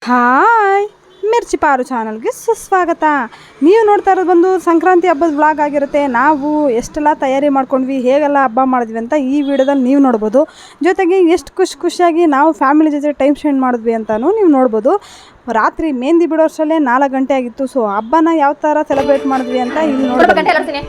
Hi ಮಿರ್ಚಿ ಪಾರು ಚಾನಲ್ಗೆ ಸುಸ್ವಾಗತ. ನೀವು ನೋಡ್ತಾ ಇರೋದು ಬಂದು ಸಂಕ್ರಾಂತಿ ಹಬ್ಬದ ವ್ಲಾಗ್ ಆಗಿರುತ್ತೆ. ನಾವು ಎಷ್ಟೆಲ್ಲ ತಯಾರಿ ಮಾಡ್ಕೊಂಡ್ವಿ, ಹೇಗೆಲ್ಲ ಹಬ್ಬ ಮಾಡಿದ್ವಿ ಅಂತ ಈ ವಿಡಿಯೋದಲ್ಲಿ ನೀವು ನೋಡ್ಬೋದು. ಜೊತೆಗೆ ಎಷ್ಟು ಖುಷಿಯಾಗಿ ನಾವು ಫ್ಯಾಮಿಲಿ ಜೊತೆ ಟೈಮ್ ಸ್ಪೆಂಡ್ ಮಾಡಿದ್ವಿ ಅಂತಲೂ ನೀವು ನೋಡ್ಬೋದು. ರಾತ್ರಿ ಮೆಹಂದಿ ಬಿಡೋಷ್ಟರಲ್ಲೇ 4 ಗಂಟೆ ಆಗಿತ್ತು. ಸೊ ಹಬ್ಬನ ಯಾವ ಥರ ಸೆಲೆಬ್ರೇಟ್ ಮಾಡಿದ್ವಿ ಅಂತ ಇಲ್ಲಿ ನೋಡ್ಬೋದು.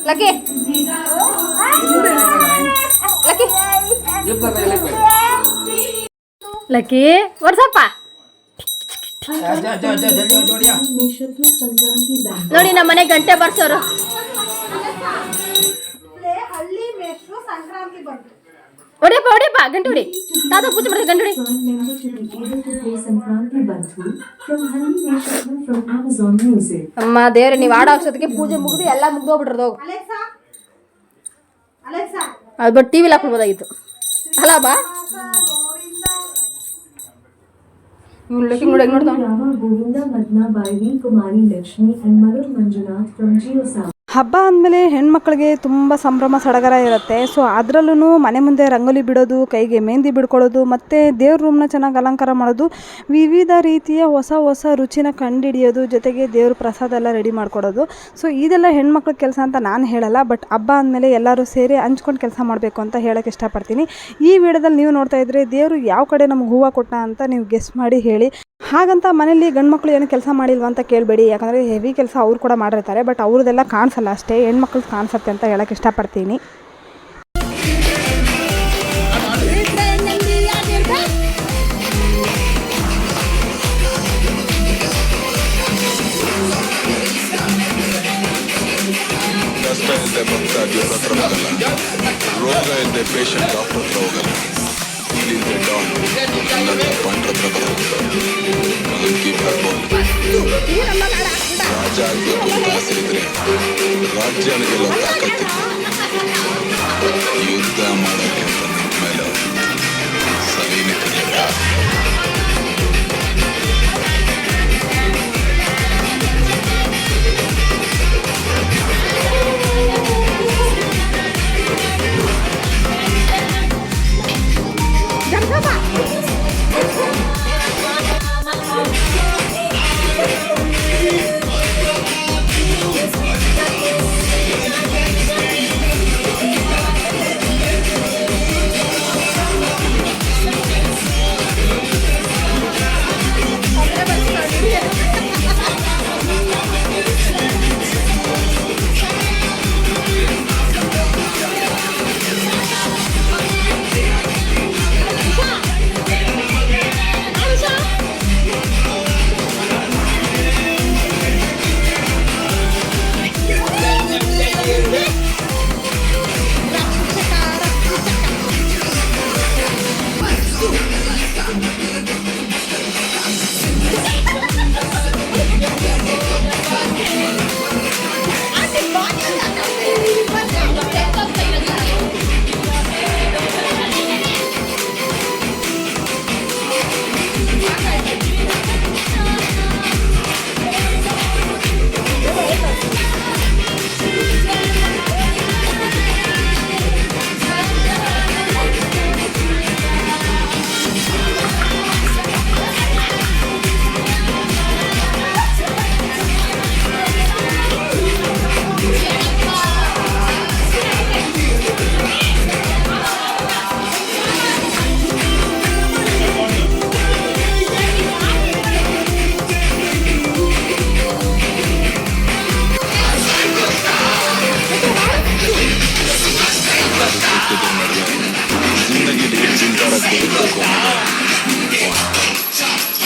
Laki. Laki. Laki, what's up? ನೋಡಿ ನಮ್ಮ ಮನೆ ಗಂಟೆ ಬರ್ಸೋರು. ಹೊಡಿಯಪ್ಪ ಗಂಟೆ ಹೊಡಿ. ತಾತ ಪೂಜೆ ಮಾಡಿ ಗಂಟೆ ಹೊಡಿ. ಅಮ್ಮ ದೇವ್ರೆ, ನೀವು ಆಡೋ ಅಕ್ಷತೆಗೆ ಪೂಜೆ ಮುಗಿದು ಎಲ್ಲ ಮುಗ್ದೋಗ್ಬಿಟ್ರದು. ಅದು ಬಟ್ ಟಿವಿಲಿ ಹಾಕೊಳ್ಬೋದಾಗಿತ್ತು ಅಲ್ಲ ಬಾ. ಹಬ್ಬ ಅಂದಮೇಲೆ ಹೆಣ್ಮಕ್ಳಿಗೆ ತುಂಬ ಸಂಭ್ರಮ ಸಡಗರ ಇರುತ್ತೆ. ಸೊ ಅದರಲ್ಲೂ ಮನೆ ಮುಂದೆ ರಂಗೋಲಿ ಬಿಡೋದು, ಕೈಗೆ ಮೆಹಂದಿ ಬಿಡ್ಕೊಳ್ಳೋದು, ಮತ್ತು ದೇವ್ರ ರೂಮ್ನ ಚೆನ್ನಾಗಿ ಅಲಂಕಾರ ಮಾಡೋದು, ವಿವಿಧ ರೀತಿಯ ಹೊಸ ರುಚಿನ ಕಂಡುಹಿಡಿಯೋದು, ಜೊತೆಗೆ ದೇವ್ರ ಪ್ರಸಾದ ಎಲ್ಲ ರೆಡಿ ಮಾಡ್ಕೊಡೋದು. ಸೊ ಇದೆಲ್ಲ ಹೆಣ್ಮಕ್ಳ ಕೆಲಸ ಅಂತ ನಾನು ಹೇಳಲ್ಲ. ಬಟ್ ಹಬ್ಬ ಅಂದಮೇಲೆ ಎಲ್ಲರೂ ಸೇರಿ ಹಂಚ್ಕೊಂಡು ಕೆಲಸ ಮಾಡಬೇಕು ಅಂತ ಹೇಳೋಕ್ಕೆ ಇಷ್ಟಪಡ್ತೀನಿ. ಈ ವಿಡಿಯೋದಲ್ಲಿ ನೀವು ನೋಡ್ತಾ ಇದ್ದರೆ ದೇವರು ಯಾವ ಕಡೆ ನಮ್ಗೆ ಹೂವು ಕೊಟ್ಟ ಅಂತ ನೀವು ಗೆಸ್ ಮಾಡಿ ಹೇಳಿ. ಹಾಗಂತ ಮನೇಲಿ ಗಂಡು ಮಕ್ಕಳು ಏನು ಕೆಲಸ ಮಾಡಿಲ್ವ ಅಂತ ಕೇಳಬೇಡಿ. ಯಾಕಂದರೆ ಹೆವಿ ಕೆಲಸ ಅವ್ರು ಕೂಡ ಮಾಡಿರ್ತಾರೆ. ಬಟ್ ಅವ್ರದ್ದೆಲ್ಲ ಕಾಣಿಸಲ್ಲ ಅಷ್ಟೇ, ಹೆಣ್ಮಕ್ಳು ಕಾಣಿಸುತ್ತೆ ಅಂತ ಹೇಳೋಕ್ಕೆ ಇಷ್ಟಪಡ್ತೀನಿ. ಕಷ್ಟ ಇಲ್ಲದೆ ಭಕ್ತ ದೇವ್ರ ಹತ್ರ ಹೋಗಲ್ಲ, ರೋಗ ಇಲ್ಲದೆ ಪೇಷಂಟ್ ಡಾಕ್ಟರ್ ಹತ್ರ ಹೋಗಲ್ಲ, ಇಲ್ಲಿಂದ ಡಾನ್ ನನ್ನ ಪಂಡ್ರ ಹತ್ರ ಬರೋದು. ರಾಜ ಆಗಬೇಕು ಅಂತ ಆಸೆ ಇದ್ರೆ ರಾಜ್ಯನ ಗೆಲ್ಲೋ ತಾಕತ್ತಿತ್ತು. ಯುದ್ಧ ಮಾಡೋಕ್ಕೆ ಅಂತ ನಿಂತ ಮೇಲೆ ಸೈನಿಕರಿಲ್ಲ.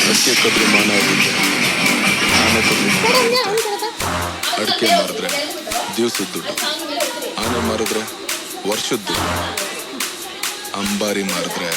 ಅಡಿಕೆ ಕದ್ರಿ ಮಾನ ಆನೆ ಅಡಿಕೆ ಮಾರಿದ್ರೆ ದಿವ್ಸದ ದುಡ್ಡು, ಆನೆ ಮಾರಿದ್ರೆ ವರ್ಷದ್ದು, ಅಂಬಾರಿ ಮಾರಿದ್ರೆ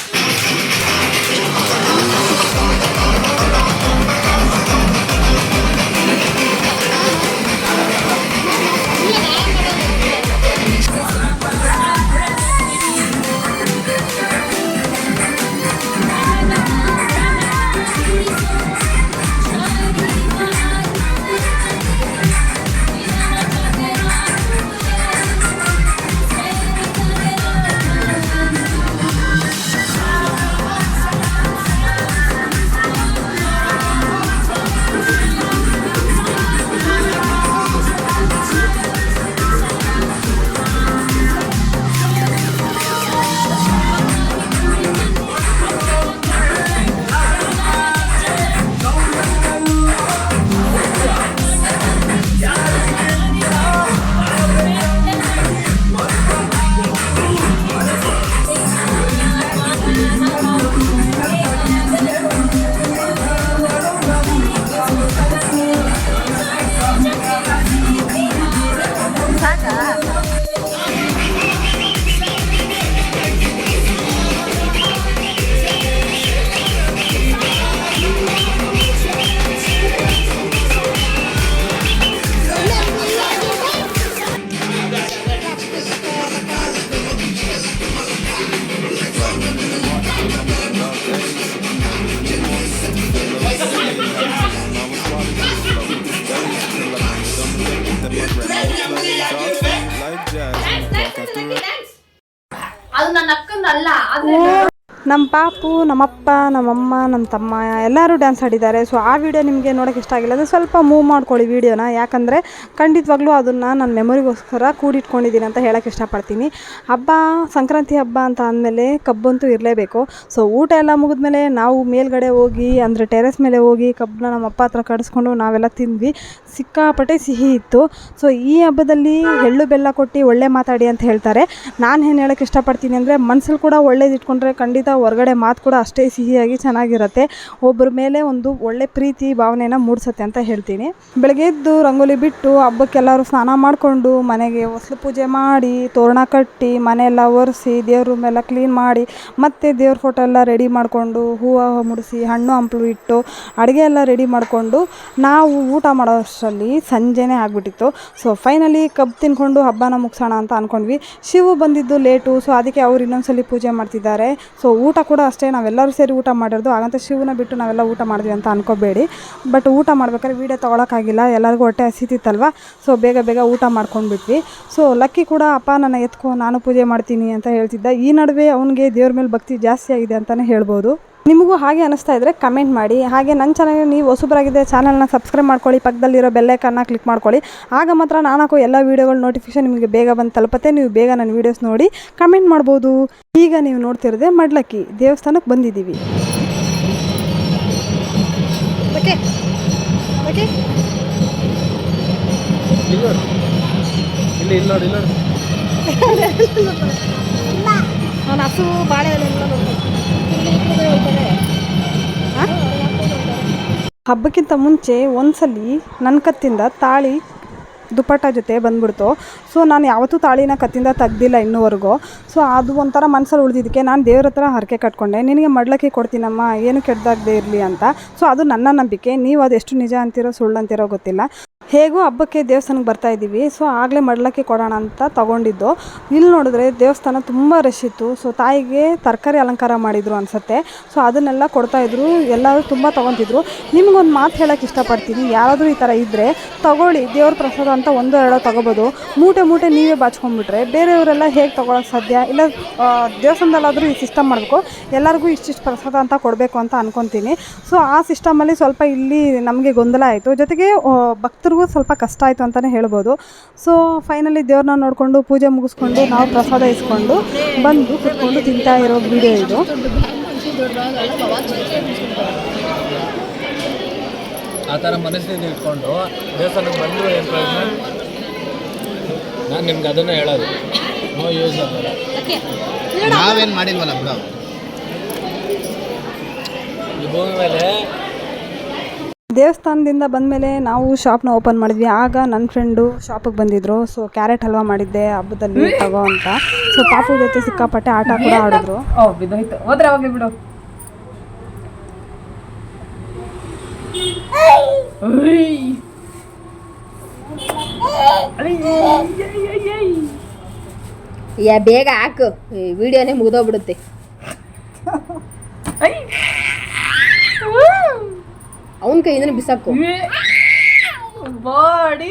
ಅದು ನನ್ನ ಅಕ್ಕಂದಲ್ಲ, ಆದ್ರೆ ನಮ್ಮ ಪಾಪು, ನಮ್ಮಪ್ಪ, ನಮ್ಮಮ್ಮ, ನಮ್ಮ ತಮ್ಮ ಎಲ್ಲರೂ ಡ್ಯಾನ್ಸ್ ಆಡಿದ್ದಾರೆ. ಸೊ ಆ ವಿಡಿಯೋ ನಿಮಗೆ ನೋಡೋಕ್ಕೆ ಇಷ್ಟ ಆಗಿಲ್ಲ ಅಂದರೆ ಸ್ವಲ್ಪ ಮೂವ್ ಮಾಡ್ಕೊಳ್ಳಿ ವೀಡಿಯೋನ, ಯಾಕಂದರೆ ಖಂಡಿತವಾಗ್ಲೂ ಅದನ್ನು ನಾನು ಮೆಮೊರಿಗೋಸ್ಕರ ಕೂಡಿಟ್ಕೊಂಡಿದ್ದೀನಿ ಅಂತ ಹೇಳೋಕ್ಕೆ ಇಷ್ಟಪಡ್ತೀನಿ. ಹಬ್ಬ, ಸಂಕ್ರಾಂತಿ ಹಬ್ಬ ಅಂತ ಅಂದಮೇಲೆ ಕಬ್ಬಂತೂ ಇರಲೇಬೇಕು. ಸೊ ಊಟ ಎಲ್ಲ ಮುಗಿದ್ಮೇಲೆ ನಾವು ಮೇಲ್ಗಡೆ ಹೋಗಿ ಅಂದರೆ ಟೆರೆಸ್ ಮೇಲೆ ಹೋಗಿ ಕಬ್ಬನ್ನ ನಮ್ಮ ಅಪ್ಪ ಹತ್ರ ಕಡಿಸ್ಕೊಂಡು ನಾವೆಲ್ಲ ತಿಂದ್ವಿ. ಸಿಕ್ಕಾಪಟ್ಟೆ ಸಿಹಿ ಇತ್ತು. ಸೊ ಈ ಹಬ್ಬದಲ್ಲಿ ಎಳ್ಳು ಬೆಲ್ಲ ಕೊಟ್ಟು ಒಳ್ಳೆ ಮಾತಾಡಿ ಅಂತ ಹೇಳ್ತಾರೆ. ನಾನು ಏನು ಹೇಳೋಕ್ಕೆ ಇಷ್ಟಪಡ್ತೀನಿ ಅಂದರೆ ಮನಸ್ಸಲ್ಲಿ ಕೂಡ ಒಳ್ಳೇದಿಟ್ಕೊಂಡ್ರೆ ಖಂಡಿತ ಹೊರಗಡೆ ಮಾತು ಕೂಡ ಅಷ್ಟೇ ಸಿಹಿಯಾಗಿ ಚೆನ್ನಾಗಿರುತ್ತೆ. ಒಬ್ಬರ ಮೇಲೆ ಒಂದು ಒಳ್ಳೆ ಪ್ರೀತಿ ಭಾವನೆನ ಮೂಡಿಸುತ್ತೆ ಅಂತ ಹೇಳ್ತೀನಿ. ಬೆಳಗ್ಗೆ ಎದ್ದು ರಂಗೋಲಿ ಬಿಟ್ಟು ಹಬ್ಬಕ್ಕೆಲ್ಲರೂ ಸ್ನಾನ ಮಾಡಿಕೊಂಡು ಮನೆಗೆ ಹೊಸಲು ಪೂಜೆ ಮಾಡಿ ತೋರಣ ಕಟ್ಟಿ ಮನೆಯೆಲ್ಲ ಒರೆಸಿ ದೇವ್ರ ರೂಮೆಲ್ಲ ಕ್ಲೀನ್ ಮಾಡಿ ಮತ್ತು ದೇವ್ರ ಫೋಟೋ ಎಲ್ಲ ರೆಡಿ ಮಾಡಿಕೊಂಡು ಹೂವು ಮುಡಿಸಿ ಹಣ್ಣು ಹಂಪಲು ಇಟ್ಟು ಅಡುಗೆ ಎಲ್ಲ ರೆಡಿ ಮಾಡಿಕೊಂಡು ನಾವು ಊಟ ಮಾಡೋ ಅಷ್ಟರಲ್ಲಿ ಸಂಜೆನೇ ಆಗಿಬಿಟ್ಟಿತ್ತು. ಸೊ ಫೈನಲಿ ಕಬ್ಬು ತಿನ್ಕೊಂಡು ಹಬ್ಬನ ಮುಗಿಸೋಣ ಅಂತ ಅಂದ್ಕೊಂಡ್ವಿ. ಶಿವು ಬಂದಿದ್ದು ಲೇಟು, ಸೊ ಅದಕ್ಕೆ ಅವ್ರು ಇನ್ನೊಂದ್ಸಲಿ ಪೂಜೆ ಮಾಡ್ತಿದ್ದಾರೆ. ಸೊ ಊಟ ಕೂಡ ಅಷ್ಟೇ ನಾವೆಲ್ಲರೂ ಸೇರಿ ಊಟ ಮಾಡಿರೋದು, ಹಾಗಂತ ಶಿವನ ಬಿಟ್ಟು ನಾವೆಲ್ಲ ಊಟ ಮಾಡಿದ್ವಿ ಅಂತ ಅನ್ಕೋಬೇಡಿ. ಬಟ್ ಊಟ ಮಾಡ್ಬೇಕಾದ್ರೆ ವೀಡಿಯೋ ತೊಗೊಳಕ್ಕಾಗಿಲ್ಲ, ಎಲ್ಲರಿಗೂ ಹೊಟ್ಟೆ ಹಸಿತಿತ್ತಲ್ವ. ಸೊ ಬೇಗ ಬೇಗ ಊಟ ಮಾಡ್ಕೊಂಡ್ಬಿಟ್ವಿ. ಸೊ ಲಕ್ಕಿ ಕೂಡ ಅಪ್ಪ ನನ್ನ ಎತ್ಕೊ ನಾನು ಪೂಜೆ ಮಾಡ್ತೀನಿ ಅಂತ ಹೇಳ್ತಿದ್ದ. ಈ ನಡುವೆ ಅವನಿಗೆ ದೇವ್ರ ಮೇಲೆ ಭಕ್ತಿ ಜಾಸ್ತಿ ಆಗಿದೆ ಅಂತಲೇ ಹೇಳ್ಬೋದು. ನಿಮಗೂ ಹಾಗೆ ಅನಿಸ್ತಾ ಇದ್ದರೆ ಕಮೆಂಟ್ ಮಾಡಿ. ಹಾಗೆ ನನ್ನ ಚಾನಲ್ ನೀವು ಹೊಸಬರಾಗಿದೆ ಚಾನಲ್ನ ಸಬ್ಸ್ಕ್ರೈಬ್ ಮಾಡ್ಕೊಳ್ಳಿ, ಪಕ್ಕದಲ್ಲಿರೋ ಬೆಲ್ಲೈಕನ್ನ ಕ್ಲಿಕ್ ಮಾಡ್ಕೊಳ್ಳಿ. ಆಗ ಮಾತ್ರ ನಾನು ಹಾಕೋ ಎಲ್ಲ ವೀಡಿಯೋಗಳ ನೋಟಿಫಿಕೇಷನ್ ನಿಮಗೆ ಬೇಗ ಬಂದು ತಲುಪತ್ತೆ. ನೀವು ಬೇಗ ನನ್ನ ವೀಡಿಯೋಸ್ ನೋಡಿ ಕಮೆಂಟ್ ಮಾಡ್ಬೋದು. ಈಗ ನೀವು ನೋಡ್ತಿರೋದೆ ಮಡ್ಲಕ್ಕಿ ದೇವಸ್ಥಾನಕ್ಕೆ ಬಂದಿದ್ದೀವಿ. ನಾನು ಹಸು ಬಾಳೆ ಹಬ್ಬಕ್ಕಿಂತ ಮುಂಚೆ ಒಂದ್ಸಲಿ ನನ್ನ ಕತ್ತಿಂದ ತಾಳಿ ದುಪ್ಪಟ್ಟ ಜೊತೆ ಬಂದ್ಬಿಡ್ತು. ಸೊ ನಾನು ಯಾವತ್ತೂ ತಾಳಿನ ಕತ್ತಿಂದ ತೆಗ್ದಿಲ್ಲ ಇನ್ನೂವರೆಗೂ. ಸೊ ಅದು ಒಂಥರ ಮನಸ್ಸಲ್ಲಿ ಉಳಿದಿದ್ದಕ್ಕೆ ನಾನು ದೇವ್ರ ಹತ್ರ ಹರಕೆ ಕಟ್ಕೊಂಡೆ, ನಿನಗೆ ಮಡ್ಲಕ್ಕಿ ಕೊಡ್ತೀನಮ್ಮ ಏನು ಕೆಟ್ಟದಾಗದೇ ಇರಲಿ ಅಂತ. ಸೊ ಅದು ನನ್ನ ನಂಬಿಕೆ. ನೀವು ಅದು ಎಷ್ಟು ನಿಜ ಅಂತೀರೋ ಸುಳ್ಳು ಅಂತೀರೋ ಗೊತ್ತಿಲ್ಲ. ಹೇಗೂ ಹಬ್ಬಕ್ಕೆ ದೇವಸ್ಥಾನಕ್ಕೆ ಬರ್ತಾಯಿದ್ದೀವಿ. ಸೊ ಆಗಲೇ ಮಡ್ಲಕ್ಕಿ ಕೊಡೋಣ ಅಂತ ತೊಗೊಂಡಿದ್ದು. ಇಲ್ಲಿ ನೋಡಿದ್ರೆ ದೇವಸ್ಥಾನ ತುಂಬ ರಶ್ ಇತ್ತು. ಸೊ ತಾಯಿಗೆ ತರಕಾರಿ ಅಲಂಕಾರ ಮಾಡಿದರು ಅನಿಸುತ್ತೆ. ಸೊ ಅದನ್ನೆಲ್ಲ ಕೊಡ್ತಾಯಿದ್ರು, ಎಲ್ಲರೂ ತುಂಬ ತೊಗೊತಿದ್ರು. ನಿಮಗೊಂದು ಮಾತು ಹೇಳೋಕ್ಕೆ ಇಷ್ಟಪಡ್ತೀನಿ, ಯಾರಾದರೂ ಈ ಥರ ಇದ್ದರೆ ತೊಗೊಳ್ಳಿ, ದೇವ್ರ ಪ್ರಸಾದ ಅಂತ ಒಂದೋ ಎರಡೋ ತೊಗೋಬೋದು. ಮೂಟೆ ಮೂಟೆ ನೀವೇ ಬಾಚ್ಕೊಂಡ್ಬಿಟ್ರೆ ಬೇರೆಯವರೆಲ್ಲ ಹೇಗೆ ತೊಗೊಳಕ್ಕೆ ಸಾಧ್ಯ? ಇಲ್ಲ ದೇವಸ್ಥಾನದಲ್ಲಾದರೂ ಈ ಸಿಸ್ಟಮ್ ಮಾಡಬೇಕು, ಎಲ್ಲರಿಗೂ ಇಷ್ಟಿಷ್ಟು ಪ್ರಸಾದ ಅಂತ ಕೊಡಬೇಕು ಅಂತ ಅಂದ್ಕೊತೀನಿ. ಸೊ ಆ ಸಿಸ್ಟಮಲ್ಲಿ ಸ್ವಲ್ಪ ಇಲ್ಲಿ ನಮಗೆ ಗೊಂದಲ ಆಯಿತು, ಜೊತೆಗೆ ಭಕ್ತರು ಸ್ವಲ್ಪ ಕಷ್ಟ ಆಯಿತು ಅಂತಲೇ ಹೇಳ್ಬೋದು. ಸೊ ಫೈನಲಿ ದೇವ್ರನ್ನ ನೋಡಿಕೊಂಡು ಪೂಜೆ ಮುಗಿಸ್ಕೊಂಡು ನಾವು ಪ್ರಸಾದ ಇಸ್ಕೊಂಡು ಬಂದು ಕುತ್ಕೊಂಡು ತಿಂತಾ ಇರೋ ವಿಡಿಯೋ ಇದು. ಆ ಥರ ಮನಸ್ಸಿನಲ್ಲಿ ಇಟ್ಕೊಂಡು ದೇವಸ್ಥಾನಕ್ಕೆ ಬಂದರೂ ಏನು ಪ್ರಯೋಜನ? ನಾನು ನಿಮ್ಗೆ ಅದನ್ನು ಹೇಳೋದು, ನೋ ಯೂಸ್ ಆಗಲ್ಲ. ನಾವೇನು ಮಾಡಿಲ್ವಲ್ಲ ಬಿಡು. ಈ ಭೂಮಿ ಮೇಲೆ ದೇವಸ್ಥಾನದಿಂದ ಬಂದಮೇಲೆ ನಾವು ಶಾಪ್ನ ಓಪನ್ ಮಾಡಿದ್ವಿ. ಆಗ ನನ್ನ ಫ್ರೆಂಡು ಶಾಪಿಗೆ ಬಂದಿದ್ದರು. ಸೊ ಕ್ಯಾರೆಟ್ ಹಲ್ವಾ ಮಾಡಿದ್ದೆ ಹಬ್ಬದಲ್ಲಿ ತಗೋ ಅಂತ. ಸೊ ಪಾಪು ಜೊತೆ ಸಿಕ್ಕಾಪಟ್ಟೆ ಆಟ ಕೂಡ ಆಡಿದ್ರು. ಬಿದ್ದೋಯ್ತು, ಹೋದ್ರೆ ಹೋಗಿ ಬಿಡು. ಬೇಗ ಹಾಕು, ವಿಡಿಯೋನೇ ಮುಗಿದೋಗ್ಬಿಡುತ್ತೆ. ಅವನ ಕೈಯಿಂದ ಬಿಸಾಕು. ಬಾಡಿ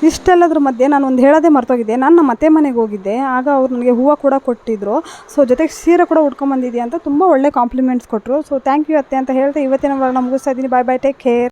ಇಷ್ಟೆಲ್ಲದ್ರ ಮಧ್ಯೆ ನಾನು ಒಂದು ಹೇಳೋದೇ ಮರ್ತೋಗಿದ್ದೆ. ನಾನು ನಮ್ಮ ಅತ್ತೆ ಮನೆಗೆ ಹೋಗಿದ್ದೆ. ಆಗ ಅವ್ರು ನನಗೆ ಹೂವು ಕೂಡ ಕೊಟ್ಟಿದ್ರು. ಸೊ ಜೊತೆಗೆ ಸೀರೆ ಕೂಡ ಉಟ್ಕೊಂಡ್ಬಂದಿದ್ಯಾ ಅಂತ ತುಂಬ ಒಳ್ಳೆ ಕಾಂಪ್ಲಿಮೆಂಟ್ಸ್ ಕೊಟ್ಟರು. ಸೊ ಥ್ಯಾಂಕ್ ಯು ಅತ್ತೆ ಅಂತ ಹೇಳ್ತಾ ಇವತ್ತಿನ ವ್ಲಾಗ್ನ ಮುಗಿಸ್ತಾ ಇದ್ದೀನಿ. ಬಾಯ್ ಬಾಯ್, ಟೇಕ್ ಕೇರ್.